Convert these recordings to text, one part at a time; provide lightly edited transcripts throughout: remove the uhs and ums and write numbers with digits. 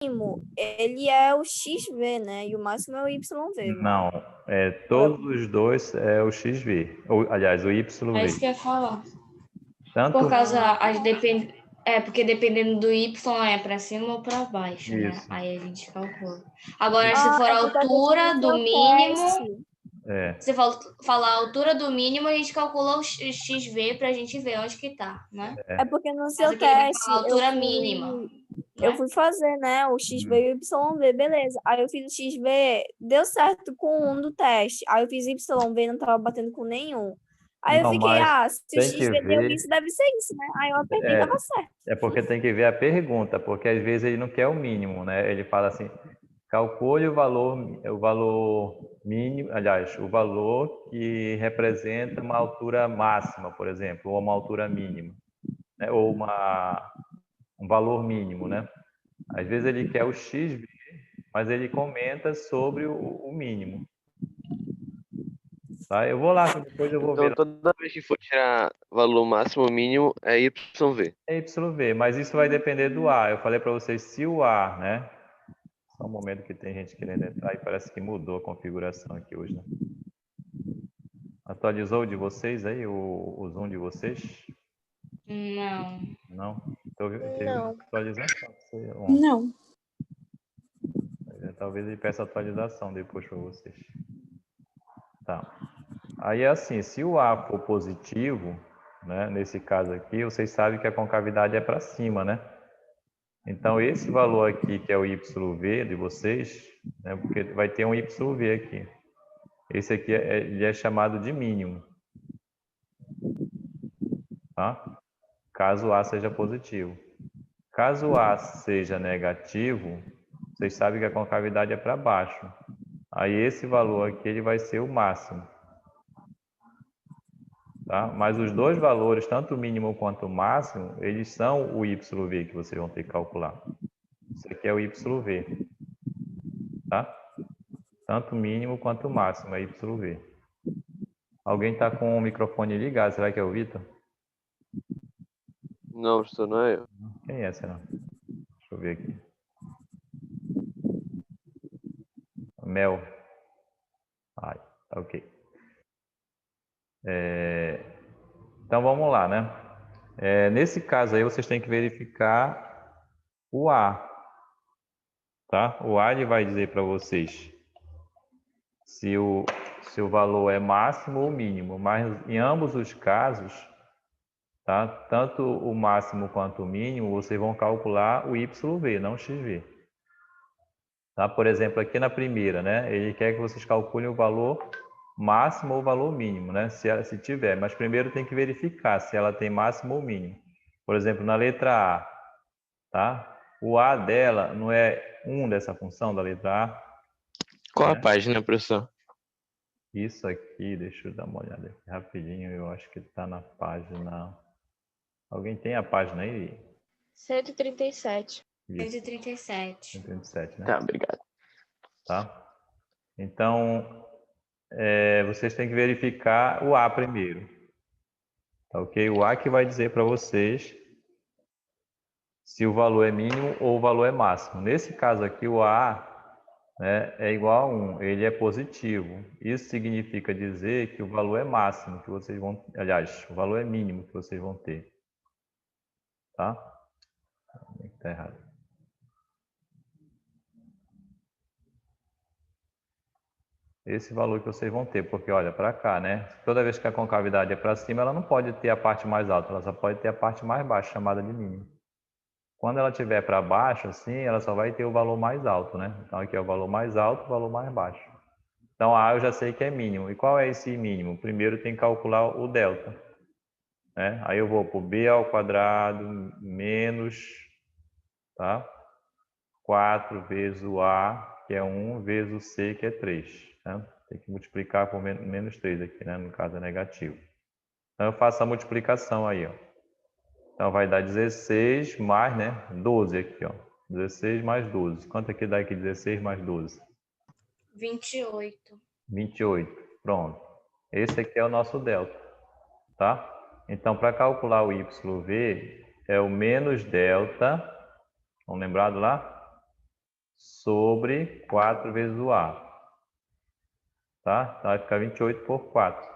mínimo, ele é o XV, né? E o máximo é o YV, não é? Não, todos os dois é o XV, ou, aliás, o É isso YV. que eu ia falar. Tanto Por causa, porque dependendo do Y é para cima ou para baixo, né? isso, Aí a gente calcula. Agora, se Ah, for é a porque a gente no altura do seu mínimo, teste. se falar a altura do mínimo, a gente calcula o XV para a gente ver onde que tá, né? É porque no Mas seu aqui ele vai teste falar a altura mínima, eu né? fui fazer, né, o XV e o YV, beleza. Aí eu fiz o XV, deu certo com um do teste. Aí eu fiz YV, não tava batendo com nenhum. Aí eu não, fiquei, mas se o tem que XV deu ver, isso, deve ser isso, né? Aí eu apertei e tava certo. porque tem que ver a pergunta, porque às vezes ele não quer o mínimo, né? Ele fala assim, calcule o valor mínimo, aliás, o valor que representa uma altura máxima, por exemplo, ou uma altura mínima, né? Ou um valor mínimo, né? Às vezes ele quer o XV, mas ele comenta sobre o mínimo, tá? Eu vou lá, depois eu vou Então, ver. toda vez que for tirar valor máximo ou mínimo, é YV. É YV, mas isso vai depender do A. Eu falei para vocês, se o A, né? Só um momento que tem gente querendo entrar e parece que mudou a configuração aqui hoje, né? Atualizou o de vocês aí, o Zoom de vocês? Não. Não? Então, teve uma Não. atualização ontem. Não. Talvez ele peça atualização depois para vocês. Tá. Aí assim, se o A for positivo, né? Nesse caso aqui, vocês sabem que a concavidade é para cima, né? Então, esse valor aqui, que é o YV de vocês, né, porque vai ter um YV aqui. Esse aqui ele é chamado de mínimo. Tá? Caso A seja positivo. Caso A seja negativo, vocês sabem que a concavidade é para baixo. Aí esse valor aqui ele vai ser o máximo. Tá? Mas os dois valores, tanto o mínimo quanto o máximo, eles são o YV que vocês vão ter que calcular. Isso aqui é o YV. Tá? Tanto o mínimo quanto o máximo é YV. Alguém está com o microfone ligado, será que é o Vitor? Não, professor, não é eu. Quem é, será? Deixa eu ver aqui. Mel. Ai, tá ok. Então vamos lá, né? Nesse caso aí vocês têm que verificar o A, tá? O A ele vai dizer para vocês se o valor é máximo ou mínimo, mas em ambos os casos, tá? Tanto o máximo quanto o mínimo, vocês vão calcular o YV, não o XV. Tá? Por exemplo, aqui na primeira, né? Ele quer que vocês calculem o valor máximo ou valor mínimo, né? Se tiver, mas primeiro tem que verificar se ela tem máximo ou mínimo. Por exemplo, na letra A, tá? O A dela não é 1 dessa função da letra A, Qual a né? página, professor? Isso aqui, deixa eu dar uma olhada aqui rapidinho, eu acho que está na página... Alguém tem a página aí? 137. Isso, 137. 137, né? Tá, obrigado. Tá? Então, vocês têm que verificar o A primeiro. Tá ok? O A que vai dizer para vocês se o valor é mínimo ou o valor é máximo. Nesse caso aqui, o A, né, é igual a 1, ele é positivo. Isso significa dizer que o valor é máximo que vocês vão... Aliás, o valor é mínimo que vocês vão ter. Tá? Tá errado. Esse valor que vocês vão ter, porque olha para cá, né? Toda vez que a concavidade é para cima, ela não pode ter a parte mais alta, ela só pode ter a parte mais baixa, chamada de mínimo. Quando ela estiver para baixo, assim, ela só vai ter o valor mais alto, né? Então aqui é o valor mais alto, o valor mais baixo. Então A eu já sei que é mínimo. E qual é esse mínimo? Primeiro tem que calcular o delta, né? Aí eu vou por b ao quadrado menos, tá? 4 vezes o A, que é 1, vezes o C, que é 3. Né? Tem que multiplicar por menos 3 aqui, né? No caso é negativo. Então eu faço a multiplicação aí, ó. Então vai dar 16 mais, né? 12 aqui, ó. 16 mais 12. Quanto aqui dá aqui 16 mais 12? 28. 28. Pronto. Esse aqui é o nosso delta, tá? Então, para calcular o YV, é o menos delta, vamos lembrar lá? sobre 4 vezes o A. Tá? Então vai ficar 28 por 4.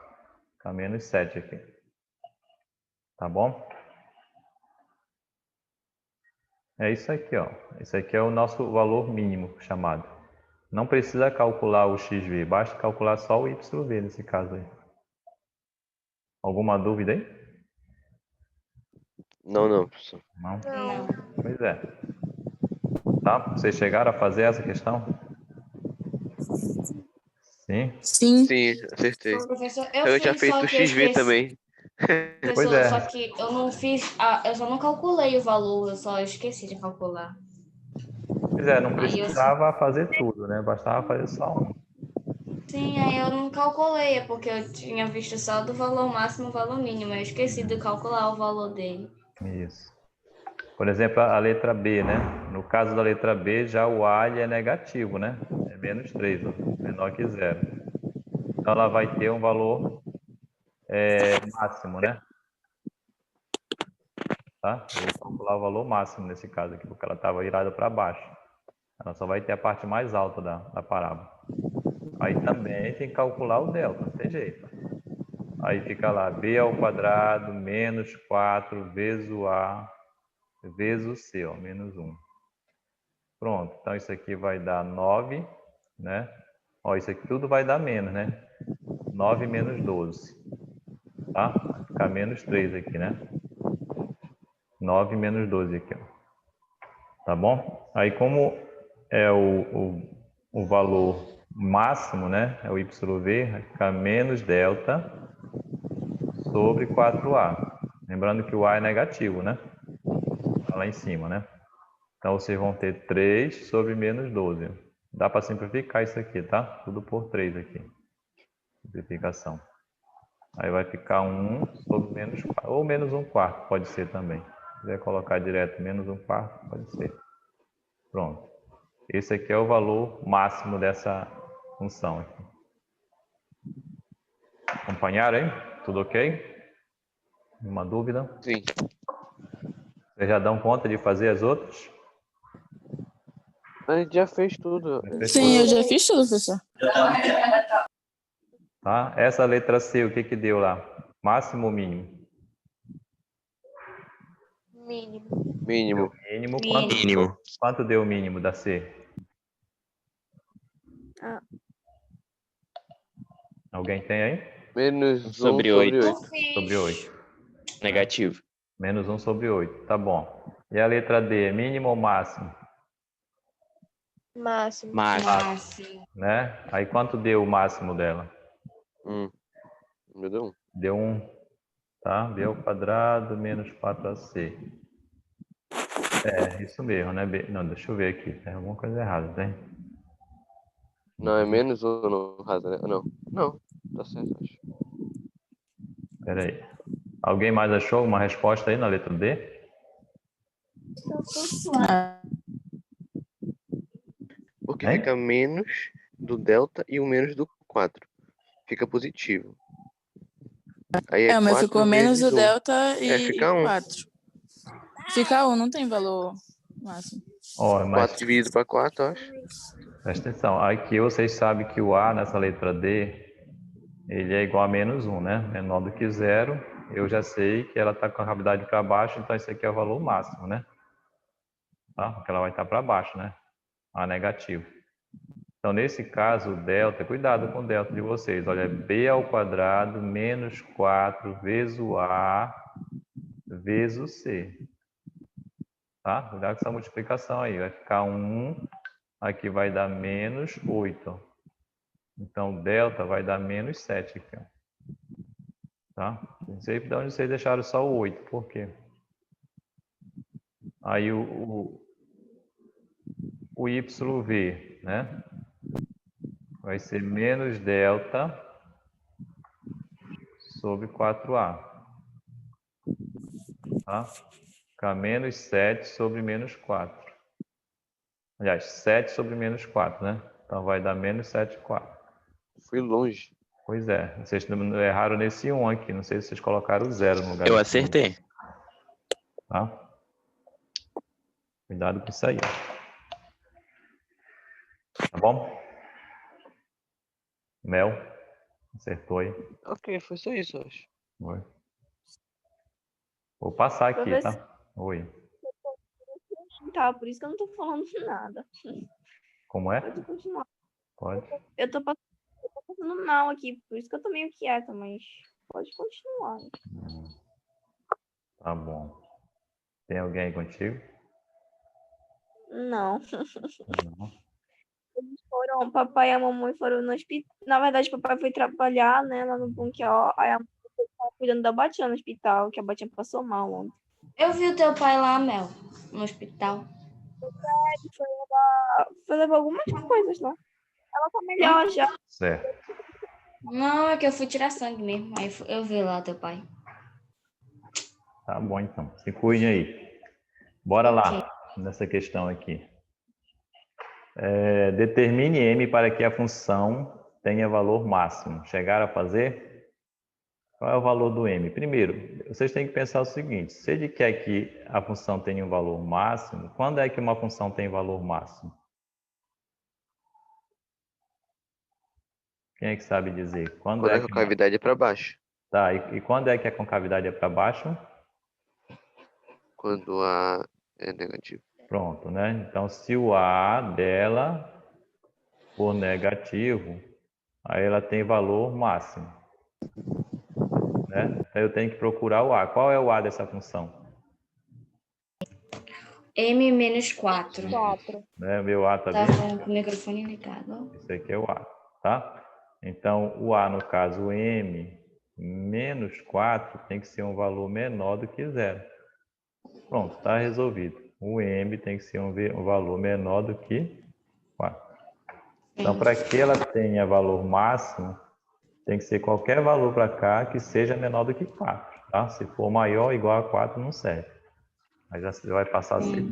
Fica menos 7 aqui. Tá bom? É isso aqui, ó. Esse aqui é o nosso valor mínimo chamado. Não precisa calcular o XV, basta calcular só o YV nesse caso aí. Alguma dúvida aí? Não, professor. Não? Não. Pois é. Tá? Vocês chegaram a fazer essa questão? Sim? Sim. Sim, acertei. Professor, Eu tinha fiz, só feito o que eu XV esqueci. também. Pois Professor, é. só que eu não fiz, eu só não calculei o valor, eu só esqueci de calcular. Pois é, não Aí eu precisava fazer tudo, né? Bastava fazer só um. Sim, aí eu não calculei, é porque eu tinha visto só do valor máximo e valor mínimo. Eu esqueci de calcular o valor dele. Isso. Por exemplo, a letra B, né? No caso da letra B, já o A ele é negativo, né? É menos 3, ó, menor que zero. Então, ela vai ter um valor máximo, né? Tá? Eu vou calcular o valor máximo nesse caso aqui, porque ela estava virada para baixo. Ela só vai ter a parte mais alta da parábola. Aí também tem que calcular o delta, não tem jeito. Aí fica lá, B ao quadrado menos 4 vezes o A vezes o C, ó, menos 1. Pronto, então isso aqui vai dar 9, né? Ó, isso aqui tudo vai dar menos, né? 9 menos 12, tá? Vai ficar menos 3 aqui, né? 9 menos 12 aqui, ó. Tá bom? Aí como é o valor máximo, né? É o YV, vai ficar menos delta sobre 4A. Lembrando que o A é negativo, né? Tá lá em cima, né? Então, vocês vão ter 3 sobre menos 12. Dá para simplificar isso aqui, tá? Tudo por 3 aqui. Simplificação. Aí vai ficar 1 sobre menos 4. Ou menos 1 quarto, pode ser também. Se quiser colocar direto menos 1 quarto, pode ser. Pronto. Esse aqui é o valor máximo dessa função aqui. Acompanharam aí? Tudo ok? Nenhuma dúvida? Sim. Vocês já dão conta de fazer as outras? A gente já fez tudo. Sim, eu já fiz tudo, professor. Tá? Essa letra C, o que que deu lá? Máximo ou mínimo? Mínimo. Mínimo. Mínimo. Mínimo. Quanto deu o mínimo da C? Ah. Alguém tem aí? Menos 1 Sobre sobre 8. 8. Sobre 8. Negativo. Menos 1 sobre 8. Tá bom. E a letra D, mínimo ou máximo? Máximo. Máximo. Né? Aí quanto deu o máximo dela? Meu Deus. Deu 1. Tá? B ao quadrado menos 4AC. É, isso mesmo, né? Não, deixa eu ver aqui. Tem alguma coisa errada, tem? Não, é menos 1 no caso, né? Não. Tá certo, acho. Espera aí. Alguém mais achou alguma resposta aí na letra D? Porque Hein? fica menos do delta e o menos do 4. Fica positivo. Aí É, mas 4 ficou menos vezes o 1. delta e Fica 1. 4. Fica 1, não tem valor máximo. Ó, mas 4 dividido para 4, acho. presta atenção. Aqui vocês sabem que o A nessa letra D, ele é igual a menos 1, né? Menor do que 0. Eu já sei que ela está com a cavidade para baixo, então esse aqui é o valor máximo, né? Tá? Porque ela vai estar para baixo, né? A negativo. Então, nesse caso, o delta, cuidado com o delta de vocês. Olha, B ao quadrado menos 4 vezes o A vezes o C. Tá? Cuidado com essa multiplicação aí. Vai ficar 1, aqui vai dar menos 8. Então, delta vai dar menos 7 aqui. Ó. Tá? Não sei de onde vocês deixaram só o 8. Por quê? Aí o YV, né? Vai ser menos delta sobre 4A. Tá? Fica menos 7 sobre menos 4. Aliás, 7 sobre menos 4, né? Então vai dar menos 7, 4. Fui longe. Pois é. Vocês erraram nesse 1 aqui. Não sei se vocês colocaram 0 no lugar Eu desse 1. acertei. Tá? Cuidado com isso aí. Ó. bom? Mel, acertou aí. Ok, foi só isso, eu acho. Oi. Vou passar aqui, Professor, tá? Oi. tá, por isso que eu não tô falando nada. Como é? Pode continuar. Pode. Eu tô passando mal aqui, por isso que eu tô meio quieta, mas pode continuar. Tá bom. Tem alguém aí contigo? Não. Não. Eles foram, papai e a mamãe foram no hospital. Na verdade, papai foi trabalhar, né, lá no bunker, aí a mamãe tava cuidando da Batinha no hospital, que a Batinha passou mal ontem. Eu vi o teu pai lá, Mel, no hospital. Foi levar algumas coisas lá. Ela tá melhor já. Certo. Não, é que eu fui tirar sangue mesmo. Aí eu vi lá teu pai. Tá bom, então. Se cuide aí. Bora lá, nessa questão aqui. Determine M para que a função tenha valor máximo. Chegaram a fazer? Qual é o valor do M? Primeiro, vocês têm que pensar o seguinte. Se ele quer que a função tenha um valor máximo, quando é que uma função tem valor máximo? Quem é que sabe dizer? Quando Quando é a que... concavidade é para baixo. Tá, e quando é que a concavidade é para baixo? Quando A é negativo. Pronto, né? Então, se o A dela for negativo, aí ela tem valor máximo, né? Então, eu tenho que procurar o A. Qual é o A dessa função? M menos 4. Né? Meu A tá Tá bem? falando com o microfone ligado. Esse aqui é o A, tá? Então, o A, no caso, M menos 4 tem que ser um valor menor do que zero. Pronto, está resolvido. O M tem que ser um valor menor do que 4. Então, para que ela tenha valor máximo, tem que ser qualquer valor para cá que seja menor do que 4. Tá? Se for maior ou igual a 4, não serve. Mas já vai passar a ser.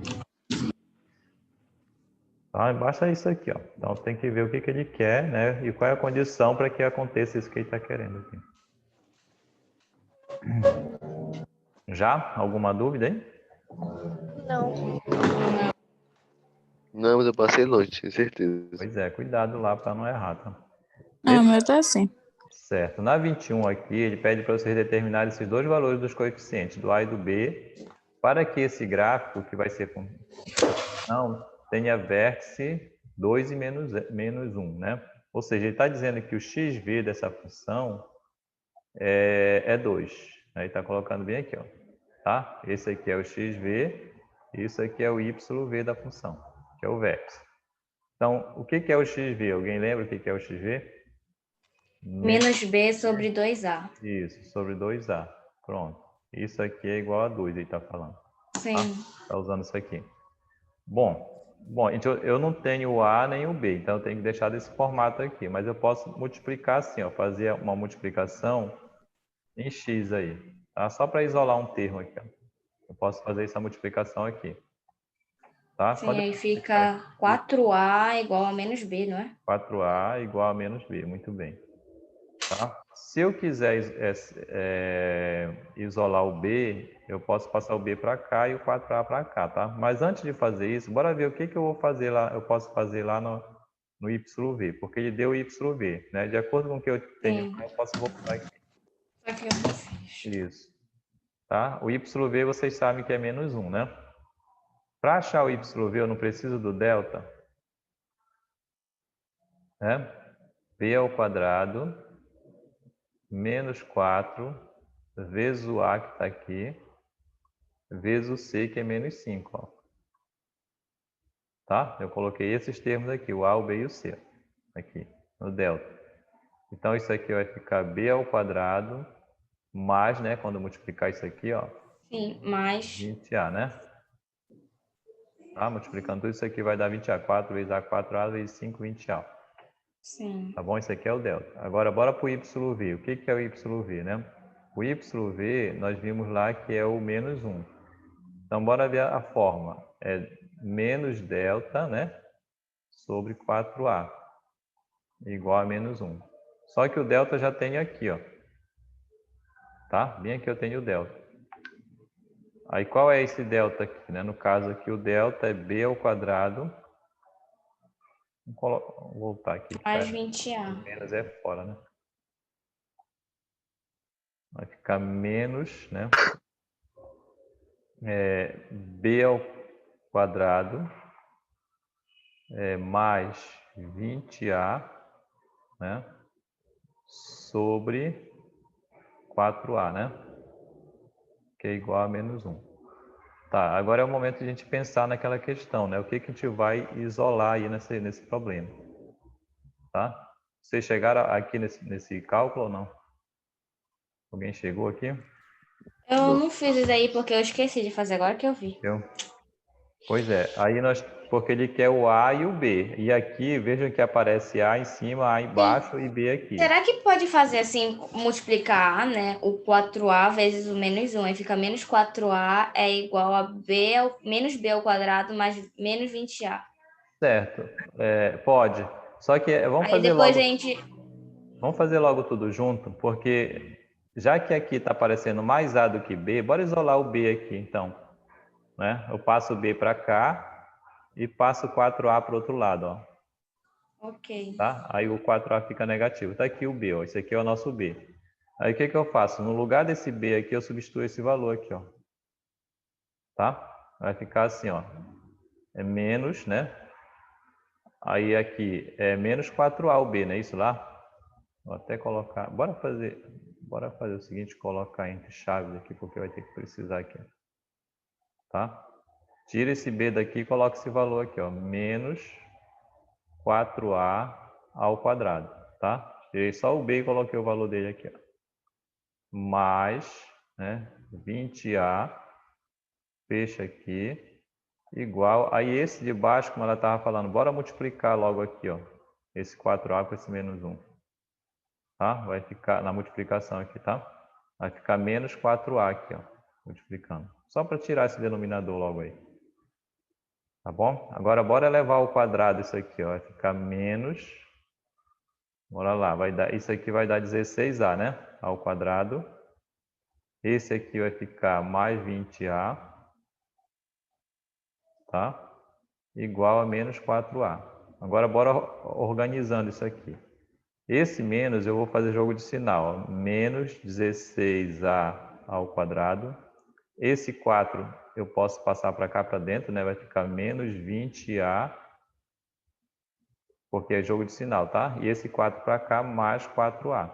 Tá? Basta isso aqui. Ó. Então, tem que ver o que ele quer, né? E qual é a condição para que aconteça isso que ele está querendo aqui. Já? Alguma dúvida aí? Não. Não, mas eu passei longe, tenho certeza. Pois é, cuidado lá para não errar, tá? Ah, o meu tá assim. Certo. Na 21 aqui, ele pede para vocês determinarem esses dois valores dos coeficientes, do A e do B, para que esse gráfico, que vai ser não tenha vértice 2 e menos 1, né? Ou seja, ele está dizendo que o xv dessa função é 2. Aí está colocando bem aqui, ó. Tá? Esse aqui é o xv, e isso aqui é o yv da função, que é o vértice. Então, o que é o xv? Alguém lembra o que é o xv? Menos B sobre 2A. Isso, sobre 2A. Pronto. Isso aqui é igual a 2, ele está falando. Sim. Está usando isso aqui. Bom, então eu não tenho o A nem o B, então eu tenho que deixar desse formato aqui. Mas eu posso multiplicar assim, ó, fazer uma multiplicação em x aí. Tá? Só para isolar um termo aqui. Ó. Eu posso fazer essa multiplicação aqui. Tá? Sim, Pode aí multiplicar fica 4A igual a menos B, não é? 4A igual a menos B. Muito bem. Tá? Se eu quiser isolar o B, eu posso passar o B para cá e o 4A para cá, tá? Mas antes de fazer isso, bora ver o que eu vou fazer lá, eu posso fazer lá no YV, porque ele deu YV, né? De acordo com o que eu tenho, eu posso voltar aqui. Só que eu não fiz. Isso. Tá? O YV vocês sabem que é menos 1, né? Para achar o YV, eu não preciso do delta, né? B ao quadrado menos 4 vezes o A que está aqui, vezes o C, que é menos 5. Ó. Tá? Eu coloquei esses termos aqui, o A, o B e o C, aqui, no delta. Então, isso aqui vai ficar B ao quadrado, mais, né, quando eu multiplicar isso aqui, ó, Sim, mais 20A, né? Tá? Multiplicando tudo isso aqui vai dar 20A. 4 vezes A, 4A, vezes 5, 20A. sim. Tá bom? Isso aqui é o delta. Agora, bora para o YV. O que é o YV, né? O YV, nós vimos lá que é o menos 1. Então, bora ver a forma. É menos delta, né? Sobre 4A. Igual a menos 1. Só que o delta já tem aqui, ó. Tá? Bem aqui eu tenho o delta. Aí, qual é esse delta aqui, né? No caso aqui, o delta é B ao quadrado Vou voltar aqui. Mais 20A. Menos é fora, né? Vai ficar menos, né? B ao quadrado mais 20A, né? Sobre 4A, né? Que é igual a menos 1. Tá, agora é o momento de a gente pensar naquela questão, né? O que que a gente vai isolar aí nesse problema, tá? Vocês chegaram aqui nesse cálculo ou não? Alguém chegou aqui? Eu não fiz isso aí porque eu esqueci de fazer agora que eu vi. Eu? Pois é, aí porque ele quer o A e o B. E aqui, vejam que aparece A em cima, A embaixo e B aqui. Será que pode fazer assim, multiplicar, né? O 4A vezes o menos 1. Aí fica menos 4A é igual a menos B ao quadrado mais menos 20A. Certo, pode. Só que Aí depois a gente... vamos fazer logo tudo junto, porque já que aqui está aparecendo mais A do que B, bora isolar o B aqui, então. Né? Eu passo o B para cá e passo o 4A para o outro lado, ó. Ok. Tá? Aí o 4A fica negativo. Tá aqui o B, ó. Esse aqui é o nosso B. Aí o que que eu faço? No lugar desse B aqui, eu substituo esse valor aqui, ó. Tá? Vai ficar assim, ó. É menos, né? Aí aqui é menos 4A o B, não é isso lá? Vou até colocar... Bora fazer o seguinte, colocar entre chaves aqui, porque vai ter que precisar aqui. Tá? Tira esse B daqui e coloca esse valor aqui, ó. Menos 4A ao quadrado, tá? Tirei só o B e coloquei o valor dele aqui, ó. Mais, né, 20A, fecha aqui, igual, aí esse de baixo, como ela estava falando, bora multiplicar logo aqui, ó, esse 4A com esse menos 1, tá? Vai ficar na multiplicação aqui, tá? Vai ficar menos 4A aqui, ó, multiplicando. Só para tirar esse denominador logo aí. Tá bom? Agora, bora levar ao quadrado isso aqui, ó. Vai ficar menos... Bora lá, isso aqui vai dar 16A, né? Ao quadrado. Esse aqui vai ficar mais 20A. Tá? Igual a menos 4A. Agora, bora organizando isso aqui. Esse menos, eu vou fazer jogo de sinal, ó. Menos 16A ao quadrado. Esse 4 eu posso passar para cá para dentro, né? Vai ficar menos 20A, porque é jogo de sinal, tá? E esse 4 para cá, mais 4A.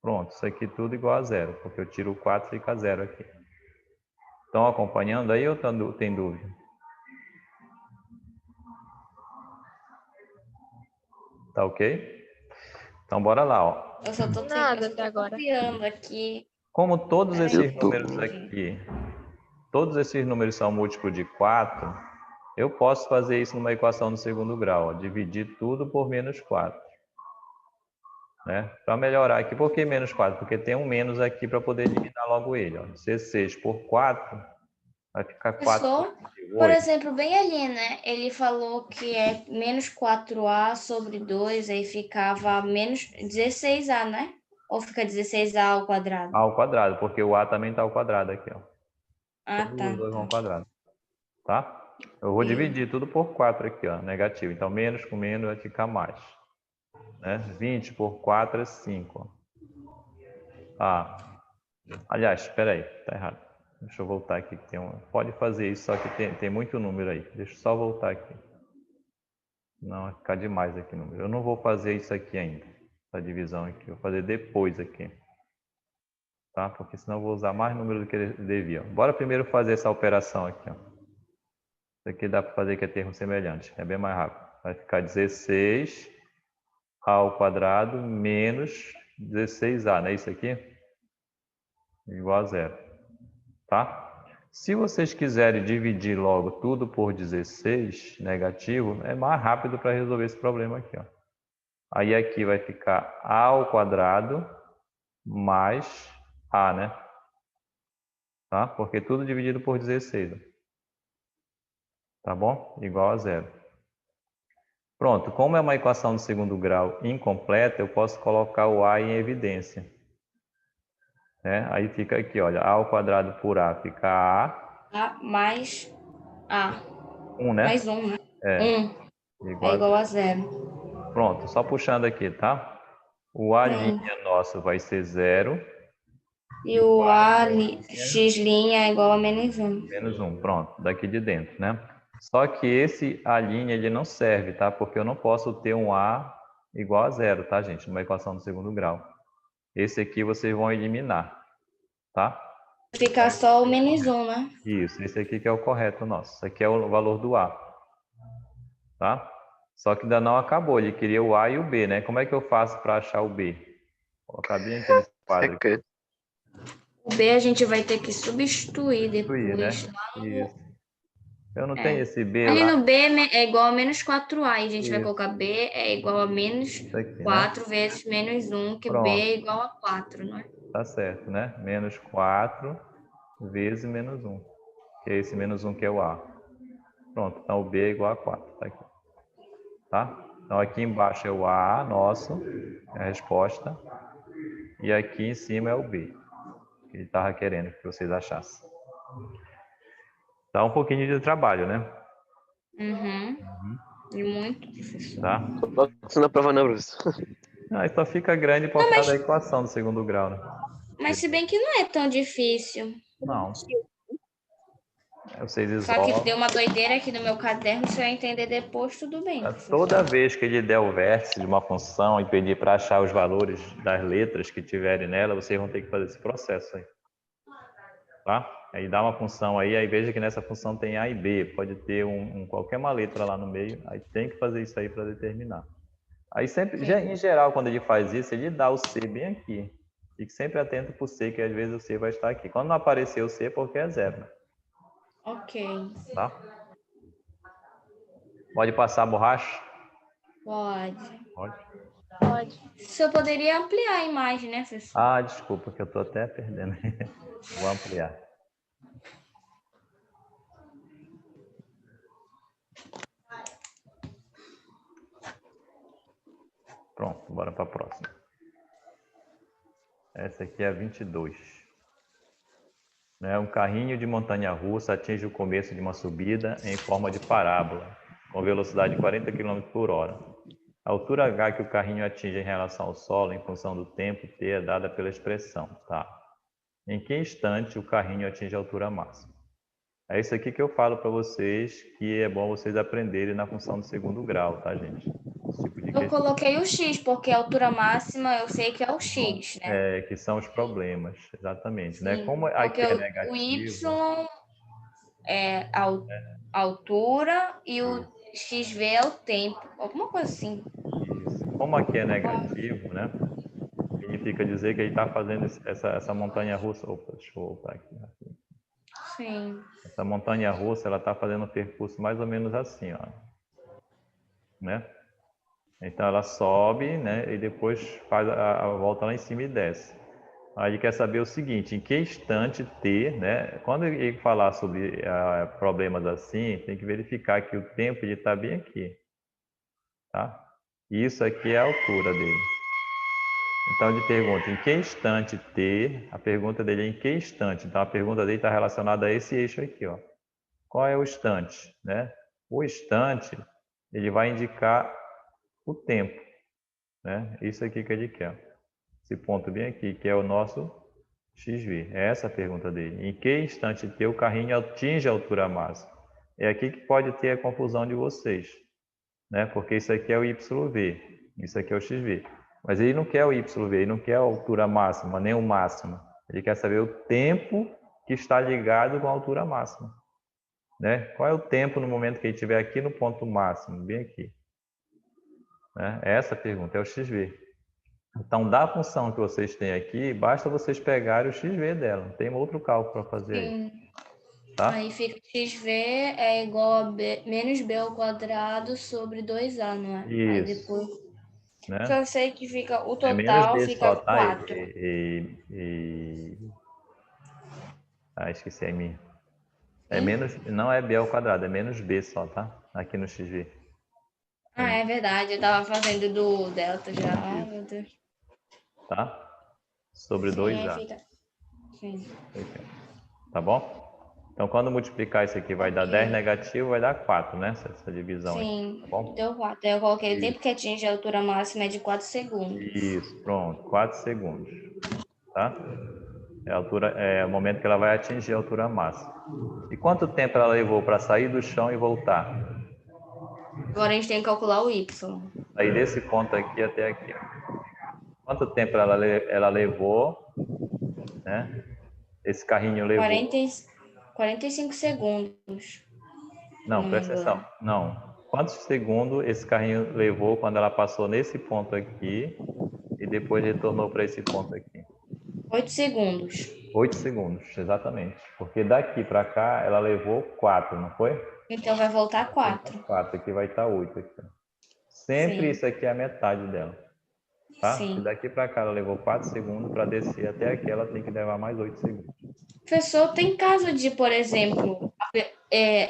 Pronto, isso aqui tudo igual a zero, porque eu tiro o 4 e fica zero aqui. Estão acompanhando aí ou tem dúvida? Tá ok? Então, bora lá, ó. Eu só tô Nada até agora. copiando aqui. Como todos esses Eu tô- números aqui, todos esses números são múltiplos de 4, eu posso fazer isso numa equação no segundo grau, ó, dividir tudo por menos 4. Né? Para melhorar aqui, por que menos 4? Porque tem um menos aqui para poder eliminar logo ele. Ó. 16 por 4 vai ficar 4 Professor, por por 8. exemplo, bem ali, né? Ele falou que é menos 4A sobre 2, aí ficava menos 16A, né? Ou fica 16A ao quadrado? Ao quadrado, porque o A também está ao quadrado aqui. Ó. Ah, Todos tá. os dois vão ao quadrado. Tá? Eu vou dividir tudo por 4 aqui, ó, negativo. Então, menos com menos vai ficar mais. Né? 20 por 4 é 5. Ah, aliás, espera aí, tá errado. Deixa eu voltar aqui. Pode fazer isso, só que tem muito número aí. Deixa eu só voltar aqui. Não, vai ficar demais aqui o número. Eu não vou fazer isso aqui ainda, essa divisão aqui. Vou fazer depois aqui. Tá? Porque senão eu vou usar mais número do que devia. Bora primeiro fazer essa operação aqui. Ó. Isso aqui dá para fazer que é termo semelhante. É bem mais rápido. Vai ficar 16 ao quadrado menos 16A, não é isso aqui? Igual a zero. Tá? Se vocês quiserem dividir logo tudo por 16, negativo, é mais rápido para resolver esse problema aqui. Ó. Aí aqui vai ficar A ao quadrado mais A, né? Tá? Porque tudo dividido por 16. Ó. Tá bom? Igual a zero. Pronto, como é uma equação de segundo grau incompleta, eu posso colocar o A em evidência. Né? Aí fica aqui, olha, A ao quadrado por A fica A. A mais A. 1, né? Mais 1, né? É, 1 igual é a igual a 0. Pronto, só puxando aqui, tá? O A' Sim. nosso vai ser 0, E o A, linha x' é igual a menos 1. menos 1. Pronto, daqui de dentro, né? Só que esse A' ele não serve, tá? Porque eu não posso ter um A igual a 0, tá, gente? Numa equação do segundo grau. Esse aqui vocês vão eliminar, tá? Ficar só o menos 1, né? Isso, esse aqui que é o correto nosso. Esse aqui é o valor do A, tá? Só que ainda não acabou, ele queria o A e o B, né? Como é que eu faço para achar o B? Vou colocar bem aqui nesse quadro. Secante. O B a gente vai ter que substituir Substituir, né? depois. Isso. Eu não É. tenho esse B Ali lá. no B é igual a menos 4A. E a gente vai Isso. colocar B é igual a menos Isso aqui, né? 4 vezes menos 1, que B Pronto. é igual a 4, não é? Tá certo, né? Menos 4 vezes menos 1. Que é esse menos 1 que é o A. Pronto, então o B é igual a 4. Tá aqui. Tá? Então aqui embaixo é o A nosso, é a resposta. E aqui em cima é o B, que ele estava querendo que vocês achassem. Dá um pouquinho de trabalho, né? Uhum. E muito, professor. Tá? Não passa na prova, não, professor. Aí só fica grande por causa da equação do segundo grau, né? Mas se bem que não é tão difícil. Não. Vocês Só que isolam. deu uma doideira aqui no meu caderno, se eu entender depois, tudo bem, professor. Toda vez que ele der o vértice de uma função e pedir para achar os valores das letras que tiverem nela, vocês vão ter que fazer esse processo aí. Tá? Aí dá uma função aí veja que nessa função tem A e B, pode ter qualquer uma letra lá no meio, aí tem que fazer isso aí para determinar. Aí sempre, em geral, quando ele faz isso, ele dá o C bem aqui. Fique sempre atento para o C, que às vezes o C vai estar aqui. Quando não aparecer o C, é porque é 0. Né? Ok. Tá? Pode passar a borracha? Pode. Pode. O senhor poderia ampliar a imagem, né, professor? Ah, desculpa, que eu estou até perdendo. Vou ampliar. Pronto, bora para a próxima. Essa aqui é a 22. Um carrinho de montanha-russa atinge o começo de uma subida em forma de parábola, com velocidade de 40 km por hora. A altura h que o carrinho atinge em relação ao solo, em função do tempo t, é dada pela expressão, tá? Em que instante o carrinho atinge a altura máxima? É isso aqui que eu falo para vocês, que é bom vocês aprenderem na função do segundo grau, tá, gente? Esse tipo de Eu coloquei o X, porque a altura máxima eu sei que é o X, né? que são os problemas, exatamente, né? Sim, Como porque aqui é o Y negativo, é a altura e o XV é o tempo. Alguma coisa assim. como aqui é negativo, né? Significa dizer que ele está fazendo essa montanha-russa. Opa, deixa eu voltar aqui. Sim. Essa montanha-russa, ela está fazendo um percurso mais ou menos assim, ó. Né? Então ela sobe, né? E depois faz a volta lá em cima e desce. Aí ele quer saber o seguinte: em que instante t, né? Quando ele falar sobre problemas assim, tem que verificar que o tempo ele está bem aqui, tá? E isso aqui é a altura dele. Então ele pergunta em que instante t, a pergunta dele é em que instante. Então a pergunta dele está relacionada a esse eixo aqui, ó. Qual é o instante, né? O instante, ele vai indicar o tempo, né? Isso aqui que ele quer. Esse ponto bem aqui, que é o nosso XV. É essa a pergunta dele. Em que instante t o carrinho atinge a altura máxima? É aqui que pode ter a confusão de vocês, né? Porque isso aqui é o YV, isso aqui é o XV. Mas ele não quer o YV, ele não quer a altura máxima, nem o máximo. Ele quer saber o tempo que está ligado com a altura máxima, né? Qual é o tempo no momento que ele estiver aqui no ponto máximo, bem aqui? Né? Essa pergunta é o XV. Então, da função que vocês têm aqui, basta vocês pegarem o XV dela. Não tem outro cálculo para fazer aí. Tá? Aí fica XV é igual a menos B ao quadrado sobre 2A, não é? Isso. Aí depois... Né? Só sei que fica o É menos total B fica só, tá? 4. Esqueci a minha. É menos, não é B ao quadrado, é menos B só, tá? Aqui no XV. Ah, é verdade. Eu tava fazendo do delta já. Ai, meu Deus. Tá? Sobre Sim, 2A. aí fica... Sim. Tá bom? Então, quando multiplicar isso aqui, vai dar 10 negativo, vai dar 4, né? Essa divisão aí, Sim, tá bom? deu 4. Aí eu coloquei o Isso. tempo que atinge a altura máxima é de 4 segundos. Isso, pronto, 4 segundos, tá? É o momento que ela vai atingir a altura máxima. E quanto tempo ela levou para sair do chão e voltar? Agora a gente tem que calcular o y. Sair desse ponto aqui até aqui. Quanto tempo ela levou, né? Esse carrinho levou. 45 segundos. Não, Não me presta atenção. engano. Não. Quantos segundos esse carrinho levou quando ela passou nesse ponto aqui e depois retornou para esse ponto aqui? 8 segundos. 8 segundos, exatamente. Porque daqui para cá ela levou 4, não foi? Então vai voltar 4. 4, aqui vai estar 8. Aqui. Sempre Sim. isso aqui é a metade dela. Tá? Sim. Se daqui para cá ela levou 4 segundos, para descer até aqui ela tem que levar mais 8 segundos. Professor, tem caso de, por exemplo,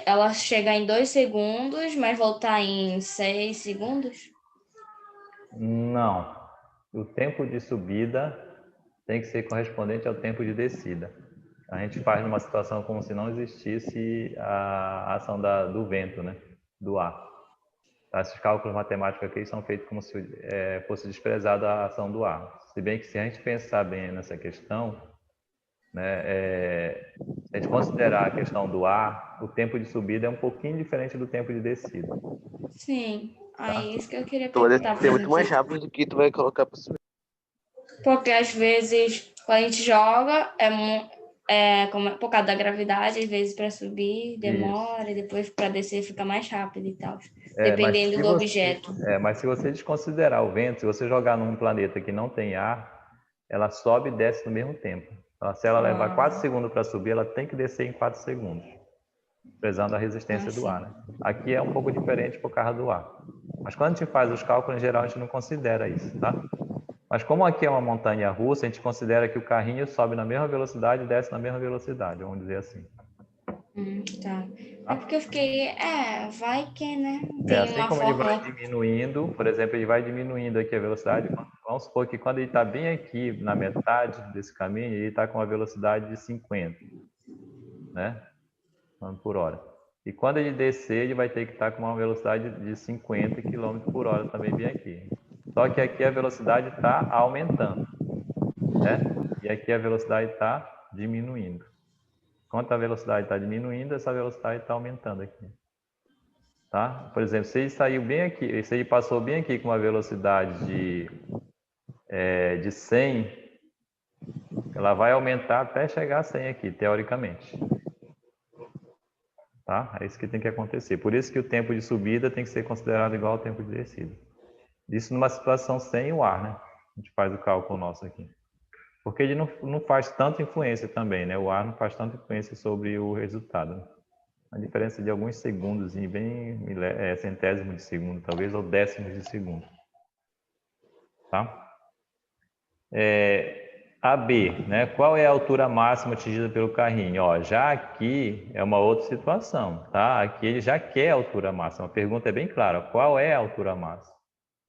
ela chegar em 2 segundos, mas voltar em 6 segundos? Não. O tempo de subida tem que ser correspondente ao tempo de descida. A gente faz numa situação como se não existisse a ação do vento, né? Do ar. Esses cálculos matemáticos aqui são feitos como se fosse desprezada a ação do ar. Se bem que se a gente pensar bem nessa questão, né, se a gente considerar a questão do ar, o tempo de subida é um pouquinho diferente do tempo de descida. Sim. Aí isso que eu queria Tu vai perguntar. descer muito mais rápido do que tu vai colocar pra subir. Porque às vezes, quando a gente joga, por causa da gravidade, às vezes para subir demora, e depois para descer fica mais rápido e tal. Dependendo do objeto. Mas se você desconsiderar o vento, se você jogar num planeta que não tem ar, ela sobe e desce no mesmo tempo. Então, se ela levar 4 segundos para subir, ela tem que descer em 4 segundos, prezando a resistência do ar. Né? Aqui é um pouco diferente por causa do ar. Mas quando a gente faz os cálculos, em geral, a gente não considera isso, tá? Mas como aqui é uma montanha russa, a gente considera que o carrinho sobe na mesma velocidade e desce na mesma velocidade, vamos dizer assim. Tá. É porque eu fiquei, vai que, né? Assim como ele vai diminuindo, por exemplo, ele vai diminuindo aqui a velocidade. Vamos supor que quando ele está bem aqui na metade desse caminho, ele está com uma velocidade de 50, né? Por hora. E quando ele descer, ele vai ter que estar com uma velocidade de 50 km por hora também bem aqui. Só que aqui a velocidade está aumentando, né? E aqui a velocidade está diminuindo. Enquanto a velocidade está diminuindo, essa velocidade está aumentando aqui. Tá? Por exemplo, se ele saiu bem aqui, se ele passou bem aqui com uma velocidade de 100, ela vai aumentar até chegar a 100 aqui, teoricamente. Tá? É isso que tem que acontecer. Por isso que o tempo de subida tem que ser considerado igual ao tempo de descida. Isso numa situação sem o ar, né? A gente faz o cálculo nosso aqui. Porque ele não faz tanta influência também, né? O ar não faz tanta influência sobre o resultado. Né? A diferença de alguns segundos, bem centésimo de segundo, talvez, ou décimos de segundo. Tá? AB, né? Qual é a altura máxima atingida pelo carrinho? Ó, já aqui é uma outra situação, tá? Aqui ele já quer a altura máxima. A pergunta é bem clara: qual é a altura máxima?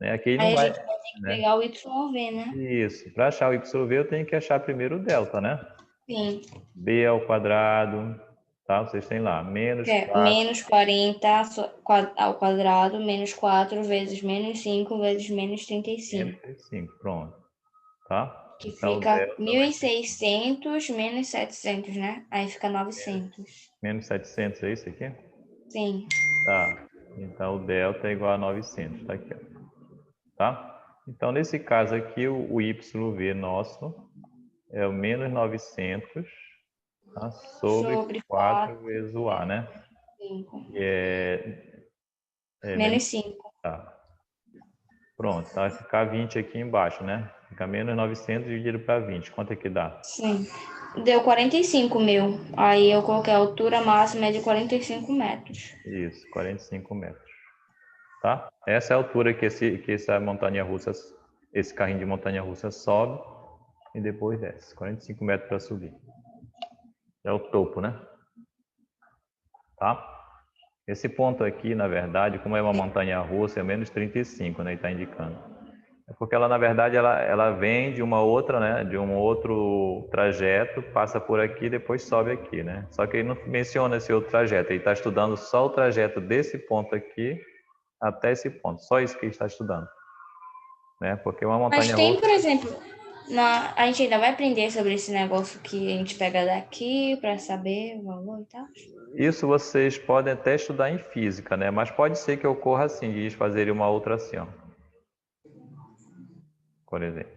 Né? Aqui ele Aí não vai, a gente vai ter que pegar o YV, né? Isso. Para achar o YV, eu tenho que achar primeiro o delta, né? Sim. B ao quadrado, tá? Vocês têm lá, menos 4. Menos 40 ao quadrado, menos 4 vezes menos 5 vezes menos 35. 35, pronto. Tá? Que Então, fica 1.600 menos 700, né? Aí fica 900. Menos 700, é isso aqui? Sim. Tá. Então, o delta é igual a 900, tá aqui, ó. Tá? Então, nesse caso aqui, o YV nosso é o menos 900, tá? sobre 4 vezes o A, né? 5. Menos 5. Tá. Pronto, tá? Vai ficar 20 aqui embaixo, né? Fica menos 900 dividido para 20. Quanto é que dá? Sim. Deu 45 mil. Aí eu coloquei a altura máxima de 45 metros. Isso, 45 metros. Tá? Essa é a altura que essa montanha-russa, esse carrinho de montanha-russa sobe e depois desce. 45 metros para subir. É o topo, né? Tá? Esse ponto aqui, na verdade, como é uma montanha-russa, é menos 35, né? Ele está indicando. É porque ela, na verdade, ela vem de uma outra, né? De um outro trajeto, passa por aqui, depois sobe aqui, né? Só que ele não menciona esse outro trajeto. Ele está estudando só o trajeto desse ponto aqui até esse ponto. Só isso que ele está estudando, né? Porque uma Mas montanha tem, russa... por exemplo, a gente ainda vai aprender sobre esse negócio que a gente pega daqui para saber o valor e tal? Isso vocês podem até estudar em física, né? Mas pode ser que ocorra assim, de eles fazerem uma outra assim, ó. Por exemplo,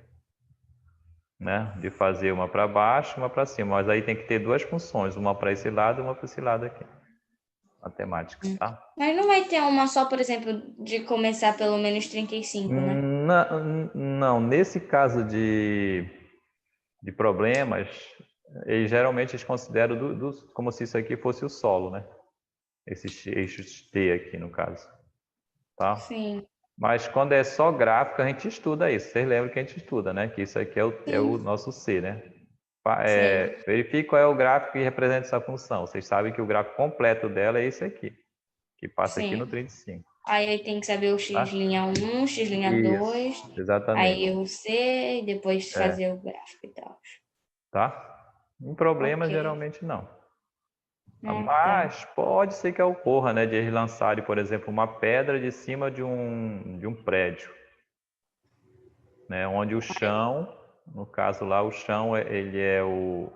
né? De fazer uma para baixo, uma para cima. Mas aí tem que ter duas funções, uma para esse lado e uma para esse lado aqui. Matemática, tá? Mas não vai ter uma só, por exemplo, de começar pelo menos 35, né? Não, nesse caso de problemas, geralmente eles consideram como se isso aqui fosse o solo, né? Esses eixos T aqui, no caso, tá? Sim. Mas quando é só gráfico, a gente estuda isso. Vocês lembram que a gente estuda, né? Que isso aqui é o nosso C, né? Sei. Verifique qual é o gráfico que representa essa função. Vocês sabem que o gráfico completo dela é esse aqui, que passa aqui no Sim. 35, Aí tem que saber o tá? x'1, Isso, x'2, exatamente. aí o C, e depois É, fazer o gráfico e tal. tá? Em problemas, Ok. geralmente não. Ah, tá. Mas pode ser que ocorra, né? De eles lançarem, por exemplo, uma pedra de cima de um prédio, né? Onde o chão, no caso lá, o chão ele é o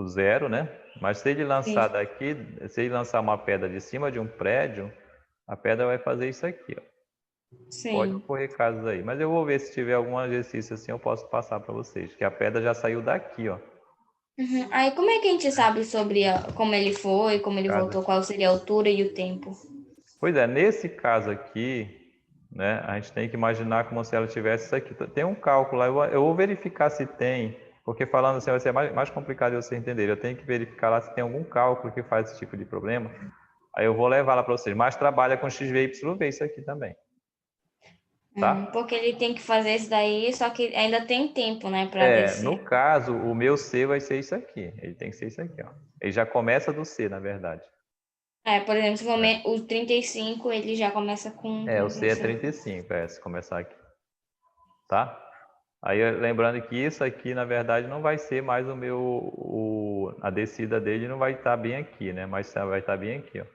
zero, né? Mas se ele lançar Sim. daqui, se ele lançar uma pedra de cima de um prédio, a pedra vai fazer isso aqui, ó. Pode Sim. ocorrer casos aí, mas eu vou ver se tiver algum exercício assim, eu posso passar para vocês, que a pedra já saiu daqui, ó. Uhum. Aí como é que a gente sabe sobre como ele foi, como ele Cada... voltou, qual seria a altura e o tempo? Pois é, nesse caso aqui, né, a gente tem que imaginar como se ela tivesse isso aqui. Tem um cálculo lá, eu vou verificar se tem, porque falando assim vai ser mais complicado de você entender. Eu tenho que verificar lá se tem algum cálculo que faz esse tipo de problema. Aí eu vou levar lá para vocês. Mas trabalha com x, v, y, v isso aqui também, tá? Porque ele tem que fazer isso daí, só que ainda tem tempo, né, para descer. No caso, o meu C vai ser isso aqui. Ele tem que ser isso aqui, ó. Ele já começa do C, na verdade. Por exemplo, se for o 35, ele já começa com O C é 35. 35, se começar aqui, tá? Aí lembrando que isso aqui, na verdade, não vai ser mais a descida dele não vai estar bem aqui, né? Mas vai estar bem aqui, ó.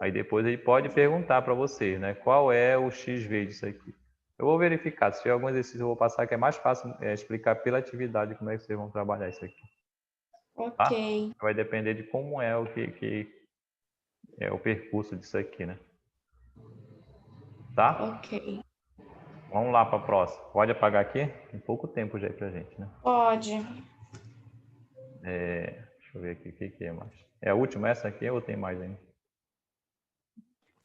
Aí depois ele pode perguntar para vocês, né? Qual é o XV disso aqui? Eu vou verificar. Se tiver algum exercício, eu vou passar que é mais fácil explicar pela atividade como é que vocês vão trabalhar isso aqui, Ok, tá? Vai depender de como é o que é o percurso disso aqui, né? Tá? ok. Vamos lá para a próxima. Pode apagar aqui? Tem pouco tempo já aí pra gente, né? Pode. Deixa eu ver aqui o que é mais. É a última essa aqui ou tem mais ainda?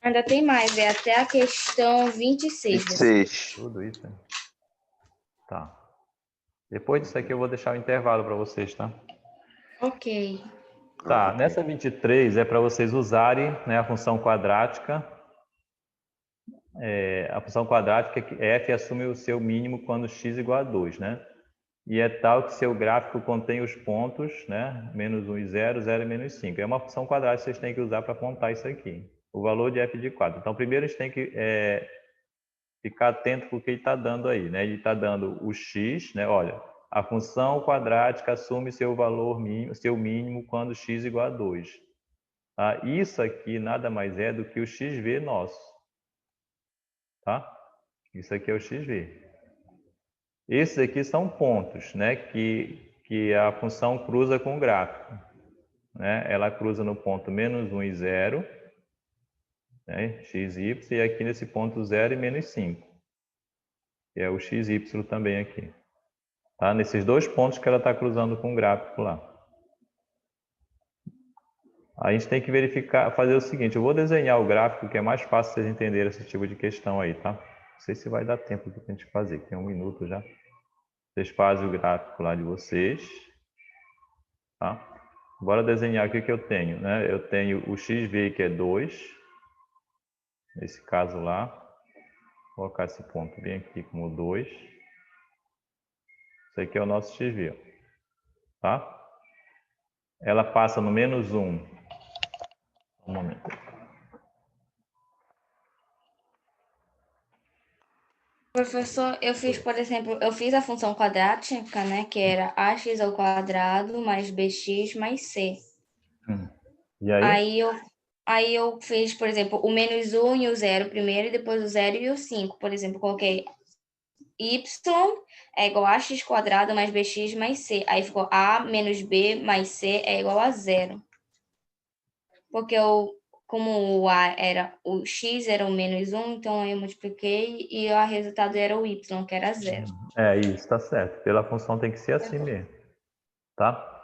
Ainda tem mais, é até a questão 26. 26. Tudo isso, né? Tá. Depois disso aqui eu vou deixar o intervalo para vocês, tá? Ok. Tá, Ok. nessa 23 é para vocês usarem, né, a função quadrática. A função quadrática que f assume o seu mínimo quando x igual a 2, né? E é tal que seu gráfico contém os pontos, né? Menos 1 e 0, 0 e menos 5. É uma função quadrática que vocês têm que usar para contar isso aqui. O valor de f de 4. Então, primeiro a gente tem que ficar atento com o que ele está dando aí, né? Ele está dando o x, né? Olha, a função quadrática assume seu valor mínimo, seu mínimo quando x igual a 2. Tá? Isso aqui nada mais é do que o xv nosso. Tá? Isso aqui é o xv. Esses aqui são pontos, né? Que a função cruza com o gráfico. Né? Ela cruza no ponto menos 1 e 0, né? x, y, e aqui nesse ponto 0 e menos 5. Que é o x, y também aqui. Tá? Nesses dois pontos que ela está cruzando com o gráfico lá. A gente tem que verificar, fazer o seguinte, eu vou desenhar o gráfico, que é mais fácil vocês entenderem esse tipo de questão aí, tá? Não sei se vai dar tempo de a gente fazer, tem 1 minuto já. Vocês fazem o gráfico lá de vocês, tá? Bora desenhar aqui o que eu tenho, né? Eu tenho o xv, que é 2, nesse caso lá. Vou colocar esse ponto bem aqui como 2. Isso aqui é o nosso xv, ó, tá? Ela passa no menos 1. Um momento. Professor, eu fiz, por exemplo, eu fiz a função quadrática, né, que era ax ao quadrado mais bx mais c. E aí? Aí eu fiz, por exemplo, o -1 e o 0 primeiro, e depois o 0 e o 5. Por exemplo, coloquei y é igual a x quadrado mais bx mais c. Aí ficou a menos b mais c é igual a 0. Porque como o x era o -1, então eu multipliquei e o resultado era o y, que era 0. É isso, tá certo. Pela função tem que ser assim mesmo, tá?